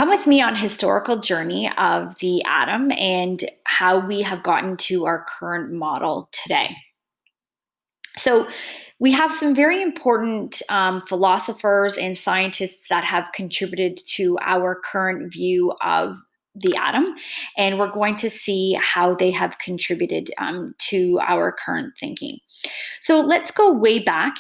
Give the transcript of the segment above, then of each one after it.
Come with me on historical journey of the atom and how we have gotten to our current model today. So, we have some very important philosophers and scientists that have contributed to our current view of the atom, and we're going to see how they have contributed to our current thinking. So let's go way back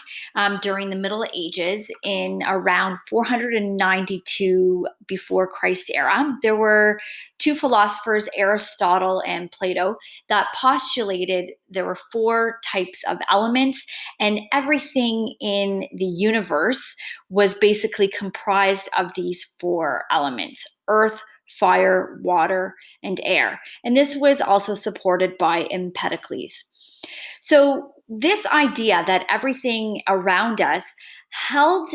during the Middle Ages in around 492 before Christ era. There were two philosophers, Aristotle and Plato, that postulated there were four types of elements, and everything in the universe was basically comprised of these four elements: earth, fire, water, and air. And this was also supported by Empedocles. So, this idea that everything around us held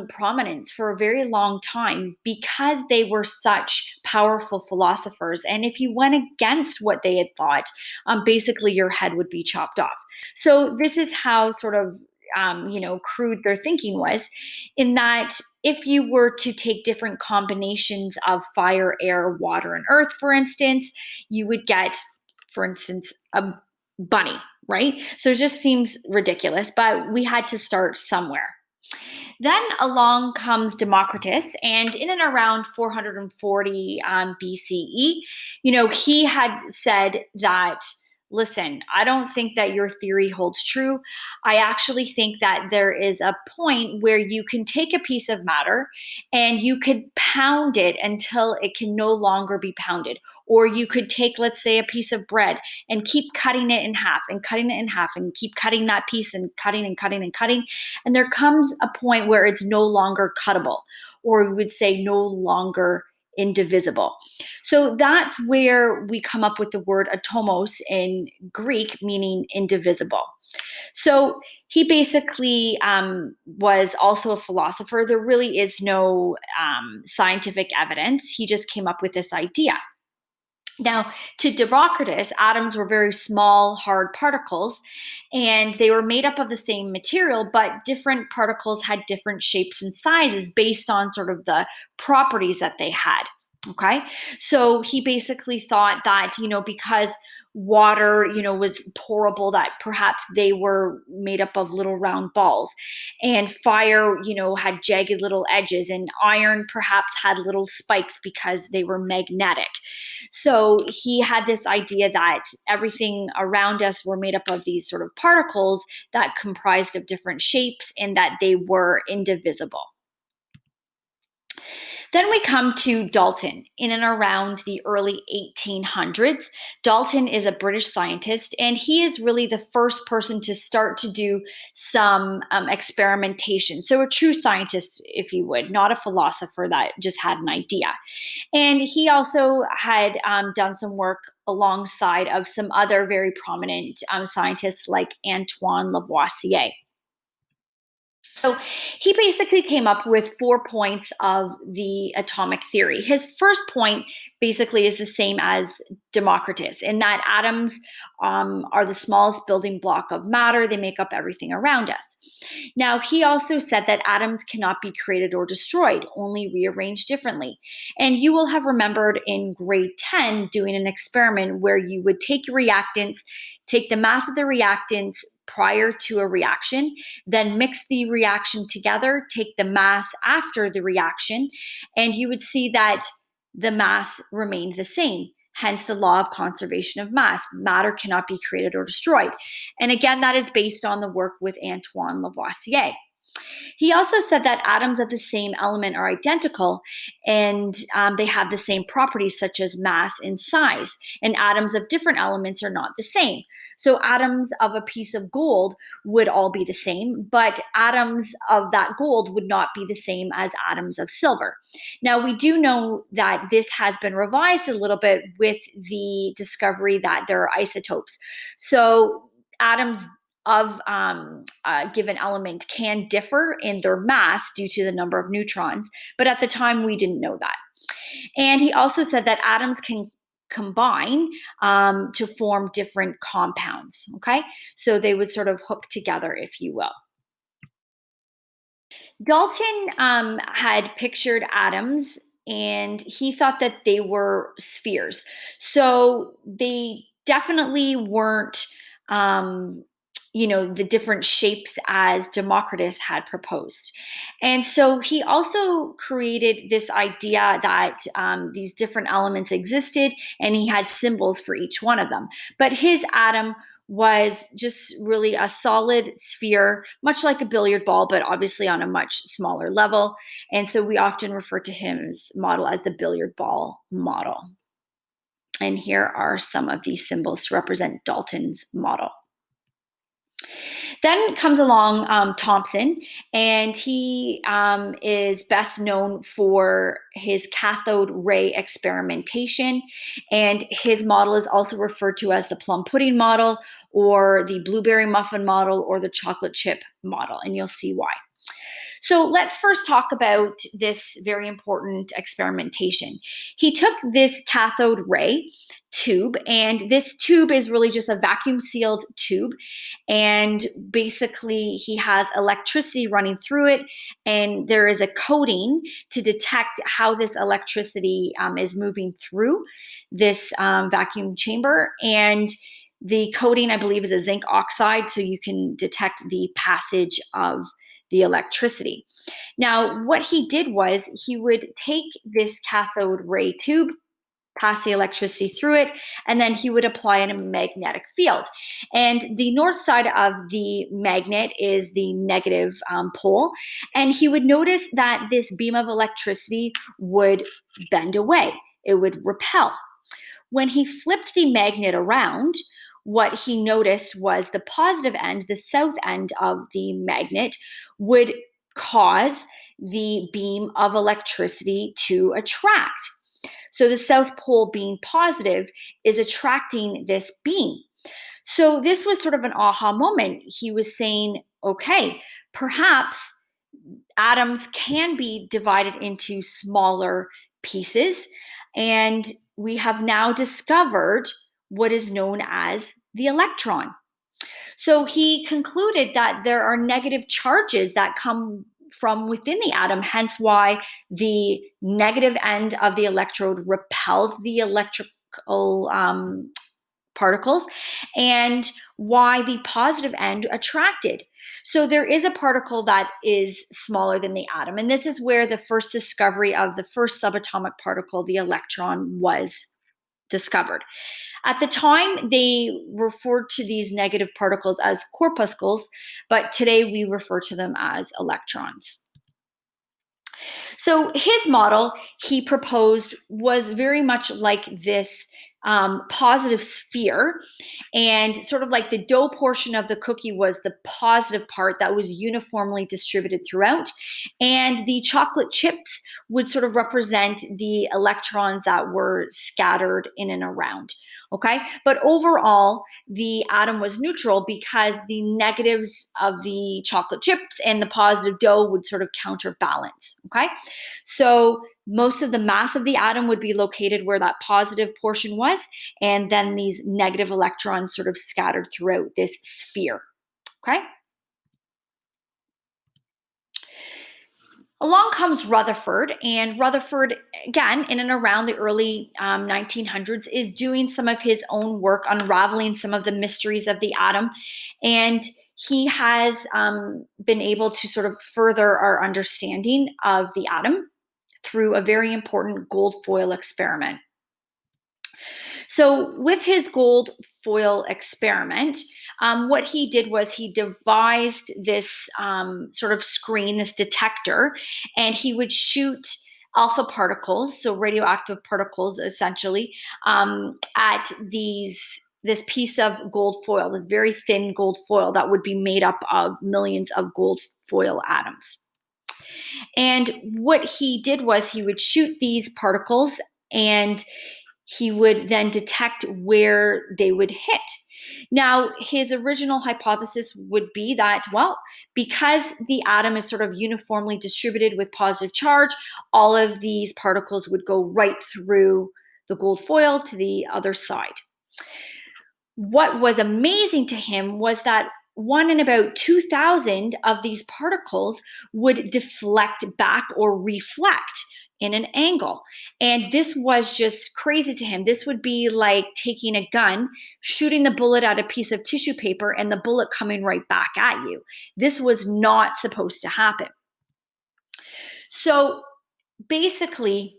prominence for a very long time because they were such powerful philosophers. And if you went against what they had thought, basically your head would be chopped off. So, this is how sort of crude their thinking was, in that if you were to take different combinations of fire, air, water, and earth, for instance, you would get, for instance, a bunny, right? So it just seems ridiculous, but we had to start somewhere. Then along comes Democritus, and in and around 440 BCE, he had said that, listen, I don't think that your theory holds true. I actually think that there is a point where you can take a piece of matter and you could pound it until it can no longer be pounded. Or you could take, let's say, a piece of bread and keep cutting it in half and cutting it in half and keep cutting that piece and cutting and cutting and cutting. And there comes a point where it's no longer cuttable, or we would say no longer indivisible. So that's where we come up with the word atomos in Greek, meaning indivisible. So he basically was also a philosopher. There really is no scientific evidence. He just came up with this idea. Now, to Democritus, atoms were very small, hard particles, and they were made up of the same material, but different particles had different shapes and sizes based on sort of the properties that they had. Okay. So he basically thought that, because water, was pourable, that perhaps they were made up of little round balls. And fire, had jagged little edges, and iron perhaps had little spikes because they were magnetic. So he had this idea that everything around us were made up of these sort of particles that comprised of different shapes and that they were indivisible. Then we come to Dalton in and around the early 1800s. Dalton is a British scientist, and he is really the first person to start to do some experimentation. So, a true scientist, if you would, not a philosopher that just had an idea. And he also had done some work alongside of some other very prominent scientists like Antoine Lavoisier. So he basically came up with 4 points of the atomic theory. His first point basically is the same as Democritus, in that atoms are the smallest building block of matter. They make up everything around us. Now, he also said that atoms cannot be created or destroyed, only rearranged differently. And you will have remembered in grade 10 doing an experiment where you would take your reactants, take the mass of the reactants prior to a reaction, then mix the reaction together, take the mass after the reaction, and you would see that the mass remained the same. Hence the law of conservation of mass. Matter cannot be created or destroyed. And again, that is based on the work with Antoine Lavoisier. He also said that atoms of the same element are identical, and they have the same properties such as mass and size, and atoms of different elements are not the same. So atoms of a piece of gold would all be the same, but atoms of that gold would not be the same as atoms of silver. Now, we do know that this has been revised a little bit with the discovery that there are isotopes. So atoms of a given element can differ in their mass due to the number of neutrons, but at the time we didn't know that. And he also said that atoms can combine to form different compounds. Okay, so they would sort of hook together, if you will. Dalton had pictured atoms and he thought that they were spheres. So they definitely weren't, um, the different shapes as Democritus had proposed. And so he also created this idea that these different elements existed, and he had symbols for each one of them. But his atom was just really a solid sphere, much like a billiard ball, but obviously on a much smaller level. And so we often refer to his model as the billiard ball model. And here are some of these symbols to represent Dalton's model. Then comes along Thomson, and he is best known for his cathode ray experimentation. And his model is also referred to as the plum pudding model, or the blueberry muffin model, or the chocolate chip model, and you'll see why. So let's first talk about this very important experimentation. He took this cathode ray tube, and this tube is really just a vacuum sealed tube, and basically he has electricity running through it, and there is a coating to detect how this electricity is moving through this vacuum chamber. And the coating, I believe, is a zinc oxide, so you can detect the passage of the electricity. Now, what he did was he would take this cathode ray tube, pass the electricity through it, and then he would apply a magnetic field. And the north side of the magnet is the negative pole. And he would notice that this beam of electricity would bend away, it would repel. When he flipped the magnet around, what he noticed was the positive end, the south end of the magnet, would cause the beam of electricity to attract. So the south pole being positive is attracting this beam. So this was sort of an aha moment. He was saying, okay, perhaps atoms can be divided into smaller pieces, and we have now discovered what is known as the electron. So he concluded that there are negative charges that come from within the atom, hence why the negative end of the electrode repelled the electrical particles, and why the positive end attracted. So there is a particle that is smaller than the atom, and this is where the first discovery of the first subatomic particle, the electron, was discovered. At the time, they referred to these negative particles as corpuscles, but today we refer to them as electrons. So his model, he proposed, was very much like this positive sphere, and sort of like the dough portion of the cookie was the positive part that was uniformly distributed throughout, and the chocolate chips would sort of represent the electrons that were scattered in and around. Okay, but overall, the atom was neutral because the negatives of the chocolate chips and the positive dough would sort of counterbalance. Okay, so most of the mass of the atom would be located where that positive portion was, and then these negative electrons sort of scattered throughout this sphere. Okay. Along comes Rutherford, and Rutherford, again, in and around the early 1900s, is doing some of his own work, unraveling some of the mysteries of the atom. And he has been able to sort of further our understanding of the atom through a very important gold foil experiment. So, with his gold foil experiment, what he did was he devised this sort of screen, this detector, and he would shoot alpha particles, so radioactive particles essentially, at this piece of gold foil, this very thin gold foil that would be made up of millions of gold foil atoms. And what he did was he would shoot these particles, and he would then detect where they would hit. Now, his original hypothesis would be that, well, because the atom is sort of uniformly distributed with positive charge, all of these particles would go right through the gold foil to the other side. What was amazing to him was that 1 in about 2,000 of these particles would deflect back or reflect in an angle. And this was just crazy to him. This would be like taking a gun, shooting the bullet at a piece of tissue paper, and the bullet coming right back at you. This was not supposed to happen. So basically,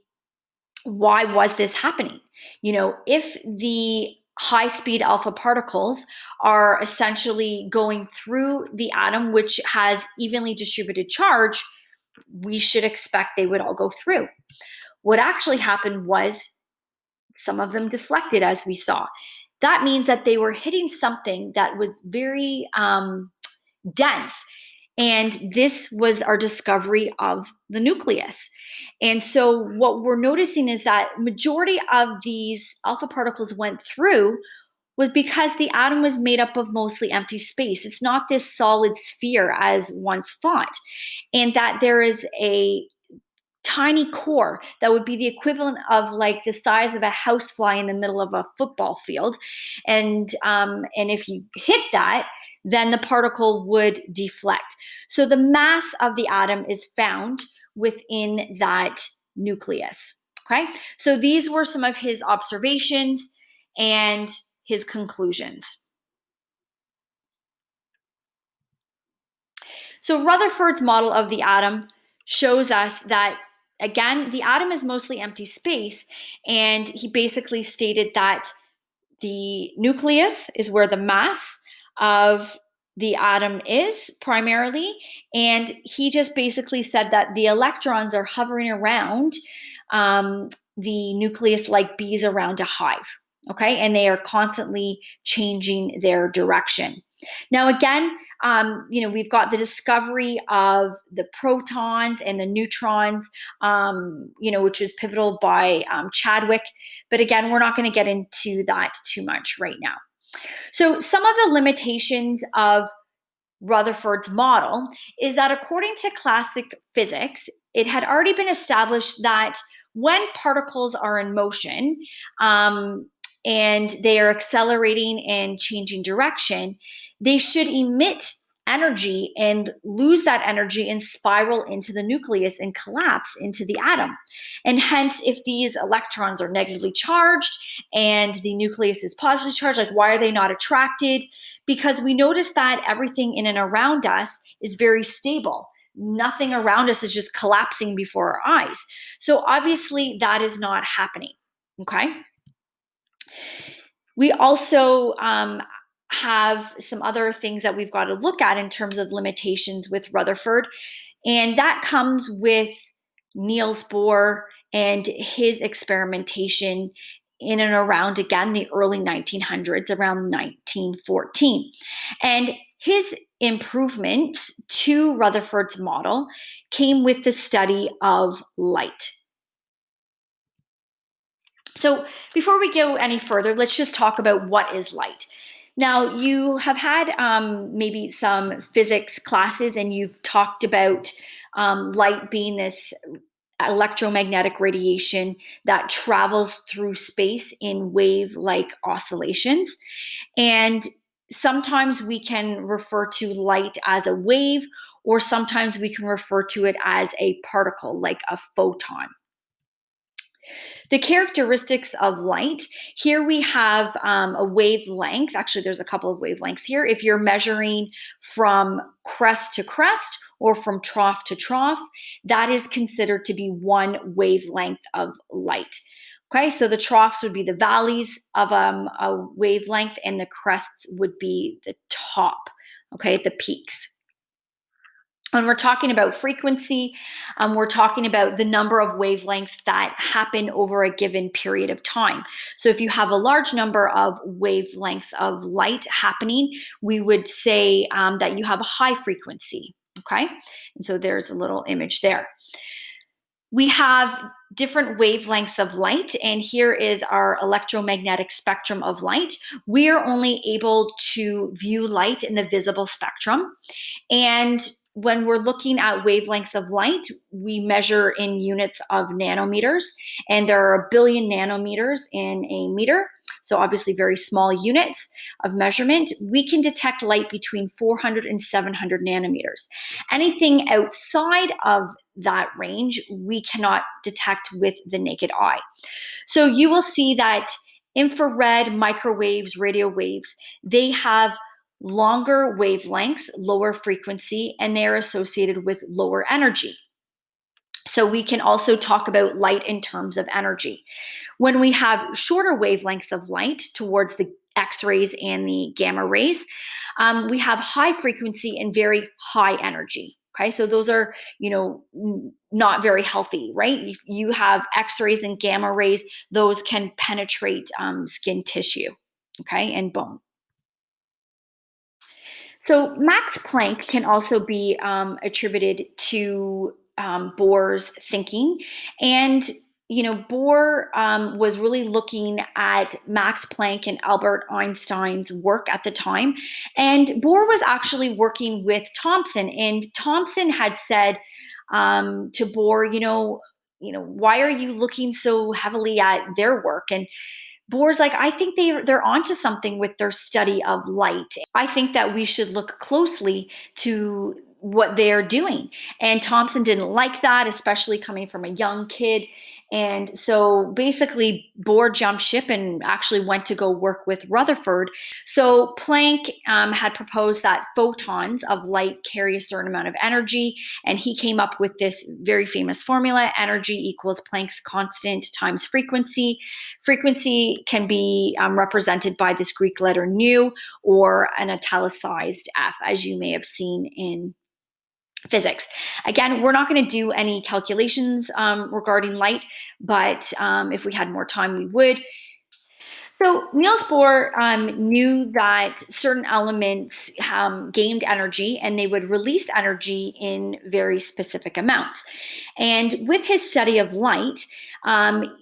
why was this happening? If the high speed alpha particles are essentially going through the atom, which has evenly distributed charge, we should expect they would all go through. What actually happened was some of them deflected, as we saw. That means that they were hitting something that was very dense. And this was our discovery of the nucleus. And so what we're noticing is that majority of these alpha particles went through was because the atom was made up of mostly empty space. It's not this solid sphere as once thought. And that there is a tiny core that would be the equivalent of like the size of a housefly in the middle of a football field. And if you hit that, then the particle would deflect. So the mass of the atom is found within that nucleus. Okay, so these were some of his observations and his conclusions. So Rutherford's model of the atom shows us that, again, the atom is mostly empty space, and he basically stated that the nucleus is where the mass of the atom is primarily, and he just basically said that the electrons are hovering around the nucleus like bees around a hive, okay, and they are constantly changing their direction. Now, again, we've got the discovery of the protons and the neutrons, which is pivotal by Chadwick. But again, we're not going to get into that too much right now. So some of the limitations of Rutherford's model is that according to classic physics, it had already been established that when particles are in motion, and they are accelerating and changing direction, they should emit energy and lose that energy and spiral into the nucleus and collapse into the atom. And hence, if these electrons are negatively charged and the nucleus is positively charged, like why are they not attracted? Because we notice that everything in and around us is very stable. Nothing around us is just collapsing before our eyes. So obviously that is not happening, okay? We also have some other things that we've got to look at in terms of limitations with Rutherford, and that comes with Niels Bohr and his experimentation in and around, again, the early 1900s, around 1914. And his improvements to Rutherford's model came with the study of light. So before we go any further, let's just talk about what is light. Now, you have had maybe some physics classes, and you've talked about light being this electromagnetic radiation that travels through space in wave-like oscillations. And sometimes we can refer to light as a wave, or sometimes we can refer to it as a particle, like a photon. The characteristics of light, here we have a wavelength. Actually, there's a couple of wavelengths here. If you're measuring from crest to crest or from trough to trough, that is considered to be one wavelength of light. Okay, so the troughs would be the valleys of a wavelength, and the crests would be the top, okay, the peaks. When we're talking about frequency, we're talking about the number of wavelengths that happen over a given period of time. So if you have a large number of wavelengths of light happening, we would say that you have a high frequency, okay? And so there's a little image there. We have different wavelengths of light, and here is our electromagnetic spectrum of light. We are only able to view light in the visible spectrum. And when we're looking at wavelengths of light, we measure in units of nanometers, and there are 1 billion nanometers in a meter. So obviously very small units of measurement. We can detect light between 400 and 700 nanometers. Anything outside of that range we cannot detect with the naked eye. So you will see that infrared, microwaves, radio waves, they have longer wavelengths, lower frequency, and they're associated with lower energy. So we can also talk about light in terms of energy. When we have shorter wavelengths of light towards the X-rays and the gamma rays, we have high frequency and very high energy. Okay, so those are, not very healthy, right? If you have X-rays and gamma rays, those can penetrate skin tissue, okay, and bone. So Max Planck can also be attributed to Bohr's thinking, and Bohr was really looking at Max Planck and Albert Einstein's work at the time, and Bohr was actually working with Thomson, and Thomson had said to Bohr, why are you looking so heavily at their work? And Bohr's like, I think they're onto something with their study of light. I think that we should look closely to what they're doing. And Thomson didn't like that, especially coming from a young kid. And so basically, Bohr jumped ship and actually went to go work with Rutherford. So Planck had proposed that photons of light carry a certain amount of energy, and he came up with this very famous formula: energy equals Planck's constant times frequency. Frequency can be represented by this Greek letter nu or an italicized F, as you may have seen in physics. Again, we're not going to do any calculations regarding light, but if we had more time, we would. So Niels Bohr knew that certain elements gained energy and they would release energy in very specific amounts. And with his study of light,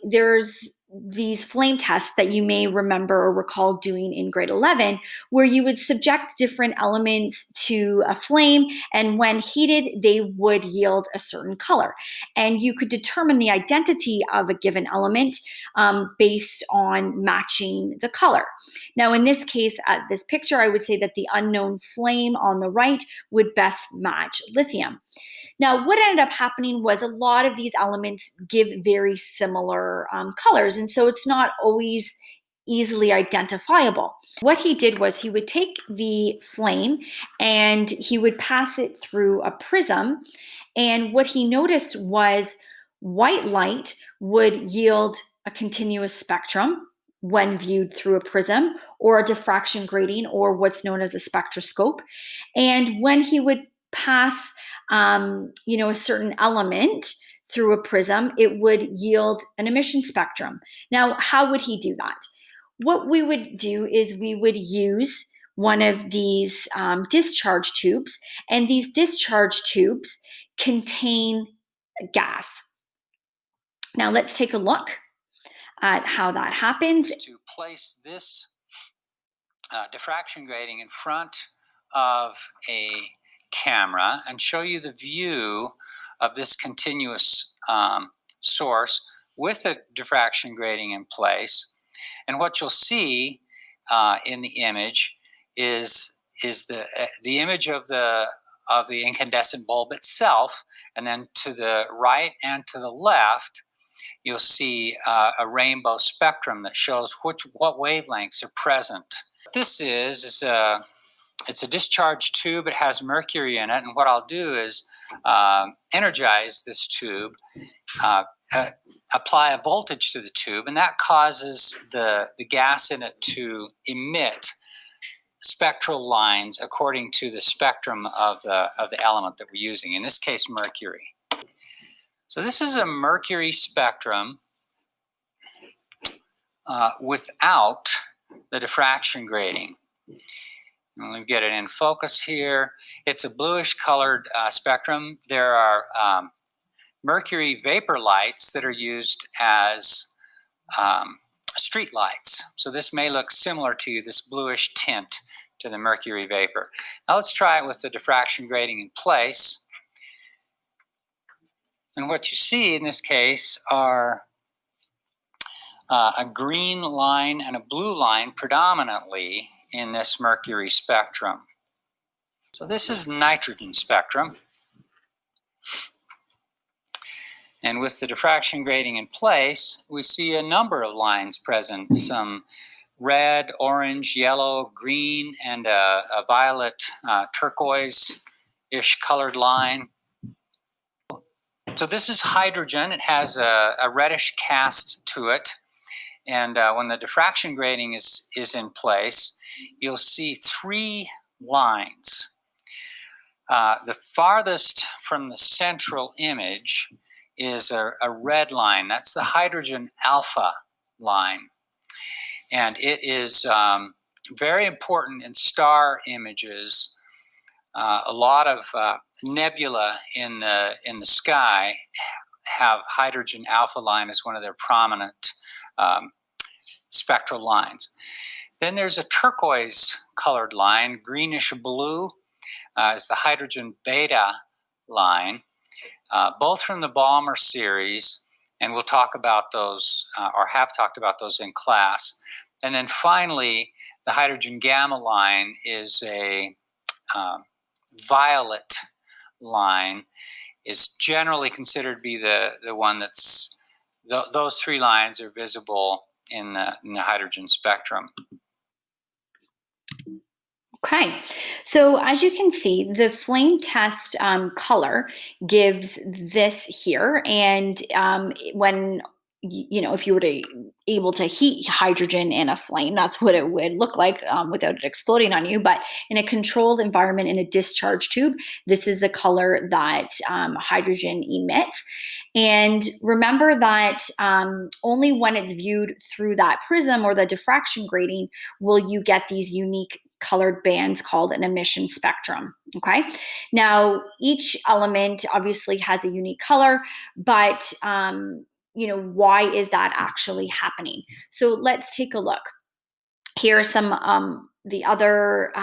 there's these flame tests that you may remember or recall doing in grade 11, where you would subject different elements to a flame, and when heated, they would yield a certain color. And you could determine the identity of a given element based on matching the color. Now, in this case, at this picture, I would say that the unknown flame on the right would best match lithium. Now, what ended up happening was a lot of these elements give very similar colors, and so it's not always easily identifiable. What he did was he would take the flame and he would pass it through a prism, and what he noticed was white light would yield a continuous spectrum when viewed through a prism, or a diffraction grating, or what's known as a spectroscope. And when he would pass a certain element through a prism, it would yield an emission spectrum. Now, how would he do that? What we would do is we would use one of these discharge tubes, and these discharge tubes contain gas. Now, let's take a look at how that happens. To place this diffraction grating in front of a camera and show you the view of this continuous source with a diffraction grating in place. And what you'll see in the image is the image of the incandescent bulb itself, and then to the right and to the left you'll see a rainbow spectrum that shows what wavelengths are present. What this is it's a discharge tube. It has mercury in it, and what I'll do is energize this tube, apply a voltage to the tube, and that causes the gas in it to emit spectral lines according to the spectrum of the element that we're using, in this case mercury. So this is a mercury spectrum without the diffraction grating. Let me get it in focus here. It's a bluish colored spectrum. There are mercury vapor lights that are used as street lights. So this may look similar to this bluish tint to the mercury vapor. Now let's try it with the diffraction grating in place. And what you see in this case are a green line and a blue line predominantly in this mercury spectrum. So this is nitrogen spectrum. And with the diffraction grating in place, we see a number of lines present, some red, orange, yellow, green, and a violet turquoise-ish colored line. So this is hydrogen. It has a reddish cast to it. And when the diffraction grating is in place, you'll see three lines. The farthest from the central image is a red line. That's the hydrogen alpha line. And it is very important in star images. A lot of nebula in the sky have hydrogen alpha line as one of their prominent spectral lines. Then there's a turquoise colored line, greenish blue is the hydrogen beta line, both from the Balmer series, and we'll talk about those, or have talked about those in class. And then finally, the hydrogen gamma line is a violet line, is generally considered to be the one that's, those three lines are visible in the hydrogen spectrum. Okay, so as you can see, the flame test color gives this here, and when if you were able to heat hydrogen in a flame, that's what it would look like without it exploding on you. But in a controlled environment, in a discharge tube, this is the color that hydrogen emits. And remember that only when it's viewed through that prism or the diffraction grating will you get these unique colored bands called an emission spectrum. Okay, now each element obviously has a unique color, but why is that actually happening? So let's take a look. Here are some the other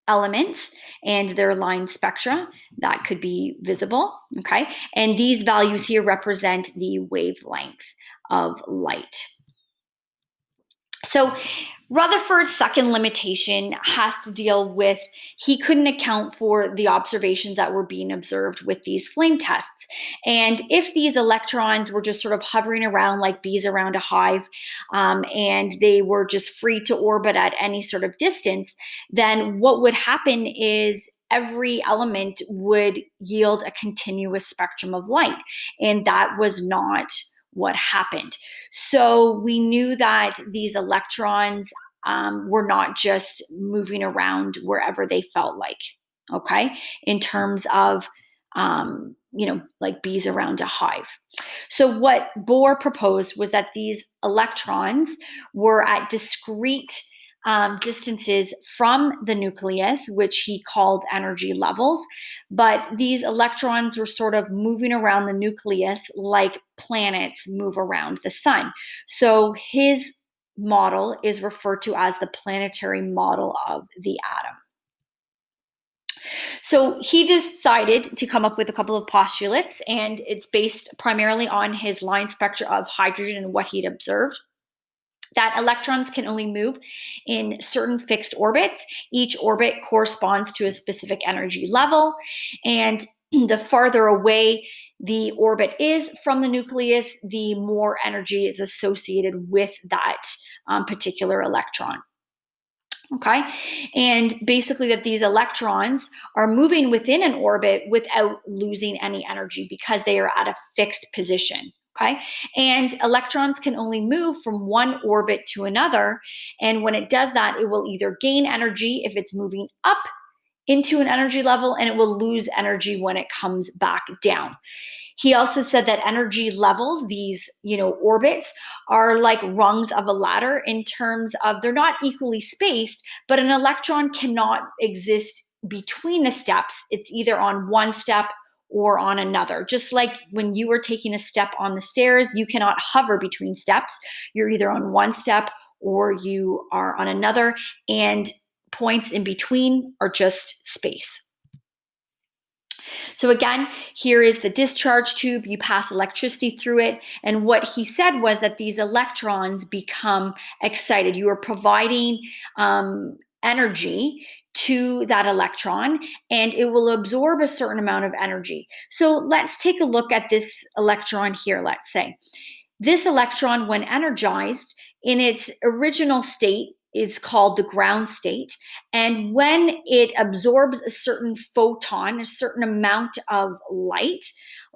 elements and their line spectra that could be visible. Okay, and these values here represent the wavelength of light. So Rutherford's second limitation has to deal with he couldn't account for the observations that were being observed with these flame tests. And if these electrons were just sort of hovering around like bees around a hive, and they were just free to orbit at any sort of distance, then what would happen is every element would yield a continuous spectrum of light. And that was not what happened. So we knew that these electrons were not just moving around wherever they felt like, okay, in terms of, like bees around a hive. So what Bohr proposed was that these electrons were at discrete distances from the nucleus, which he called energy levels. But these electrons were sort of moving around the nucleus like planets move around the sun. So his model is referred to as the planetary model of the atom. So he decided to come up with a couple of postulates, and it's based primarily on his line spectra of hydrogen and what he'd observed. That electrons can only move in certain fixed orbits. Each orbit corresponds to a specific energy level, and the farther away the orbit is from the nucleus, the more energy is associated with that particular electron. Okay, and basically that these electrons are moving within an orbit without losing any energy because they are at a fixed position. Okay, and electrons can only move from one orbit to another, and when it does that, it will either gain energy if it's moving up into an energy level, and it will lose energy when it comes back down. He also said that energy levels, these orbits, are like rungs of a ladder in terms of they're not equally spaced, but an electron cannot exist between the steps. It's either on one step or on another. Just like when you are taking a step on the stairs, you cannot hover between steps. You're either on one step or you are on another, and points in between are just space. So again, here is the discharge tube. You pass electricity through it. And what he said was that these electrons become excited. You are providing energy to that electron, and it will absorb a certain amount of energy. So let's take a look at this electron here, let's say. This electron, when energized, in its original state is called the ground state. And when it absorbs a certain photon, a certain amount of light,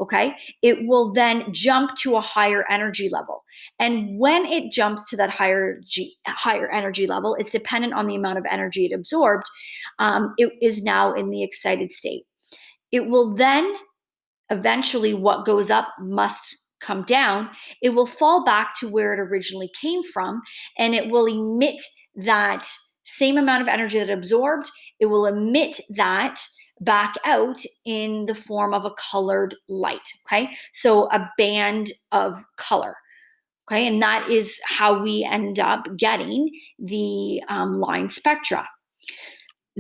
okay, it will then jump to a higher energy level. And when it jumps to that higher energy level, it's dependent on the amount of energy it absorbed. It is now in the excited state. It will then eventually, what goes up must come down. It will fall back to where it originally came from, and it will emit that same amount of energy that it absorbed. It will emit that back out in the form of a colored light. Okay, so a band of color. Okay, and that is how we end up getting the line spectra.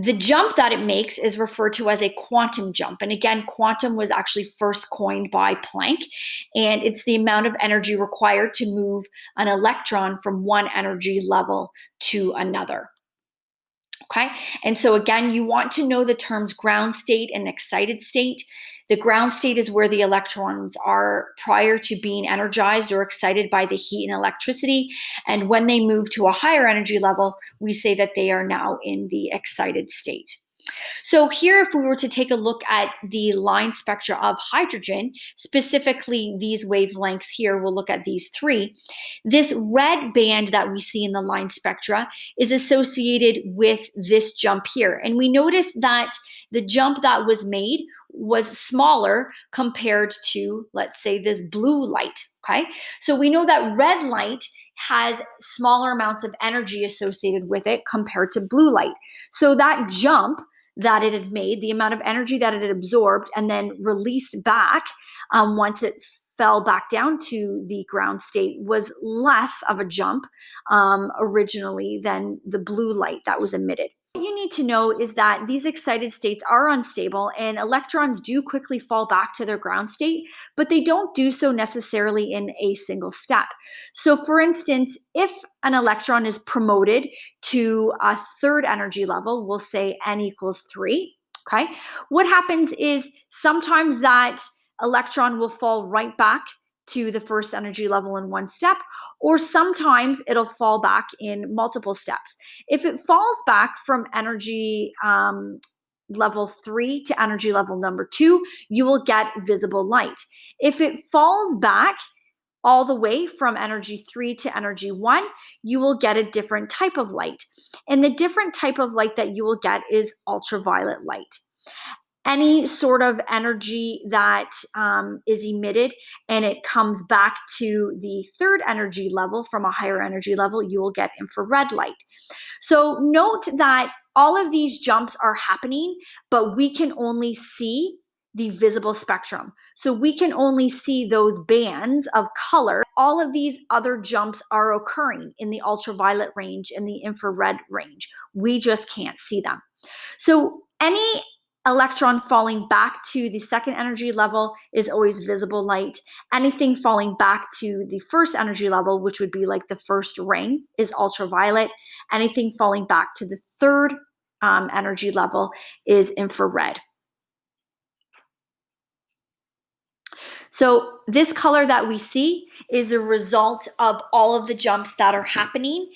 The jump that it makes is referred to as a quantum jump. And again, quantum was actually first coined by Planck, and it's the amount of energy required to move an electron from one energy level to another. Okay, and so again, you want to know the terms ground state and excited state. The ground state is where the electrons are prior to being energized or excited by the heat and electricity. And when they move to a higher energy level, we say that they are now in the excited state. So here, if we were to take a look at the line spectra of hydrogen, specifically these wavelengths here, we'll look at these three. This red band that we see in the line spectra is associated with this jump here. And we notice that the jump that was made was smaller compared to, let's say, this blue light, okay? So we know that red light has smaller amounts of energy associated with it compared to blue light. So that jump that it had made, the amount of energy that it had absorbed and then released back once it fell back down to the ground state was less of a jump originally than the blue light that was emitted. What you need to know is that these excited states are unstable and electrons do quickly fall back to their ground state, but they don't do so necessarily in a single step. So for instance, if an electron is promoted to a third energy level, we'll say n equals 3, okay? What happens is sometimes that electron will fall right back to the first energy level in one step, or sometimes it'll fall back in multiple steps. If it falls back from energy level 3 to energy level number 2, you will get visible light. If it falls back all the way from energy 3 to energy 1, you will get a different type of light. And the different type of light that you will get is ultraviolet light. Any sort of energy that is emitted and it comes back to the third energy level from a higher energy level, you will get infrared light. So note that all of these jumps are happening, but we can only see the visible spectrum. So we can only see those bands of color. All of these other jumps are occurring in the ultraviolet range and the infrared range. We just can't see them. So any electron falling back to the second energy level is always visible light. Anything falling back to the first energy level, which would be like the first ring, is ultraviolet. Anything falling back to the third energy level is infrared. So this color that we see is a result of all of the jumps that are happening,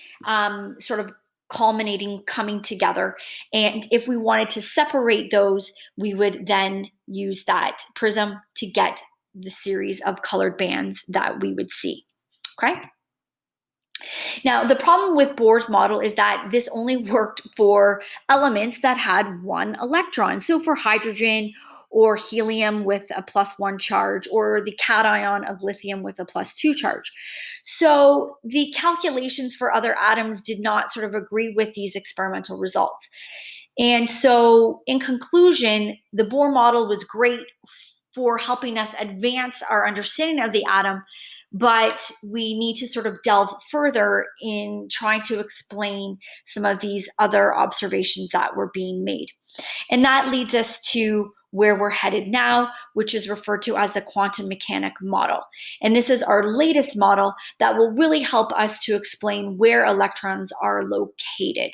sort of culminating, coming together. And if we wanted to separate those, we would then use that prism to get the series of colored bands that we would see, okay? Now, the problem with Bohr's model is that this only worked for elements that had one electron. So for hydrogen or helium with a +1 charge, or the cation of lithium with a +2 charge. So the calculations for other atoms did not sort of agree with these experimental results. And so in conclusion, the Bohr model was great for helping us advance our understanding of the atom, but we need to sort of delve further in trying to explain some of these other observations that were being made. And that leads us to where we're headed now, which is referred to as the quantum mechanic model. And this is our latest model that will really help us to explain where electrons are located.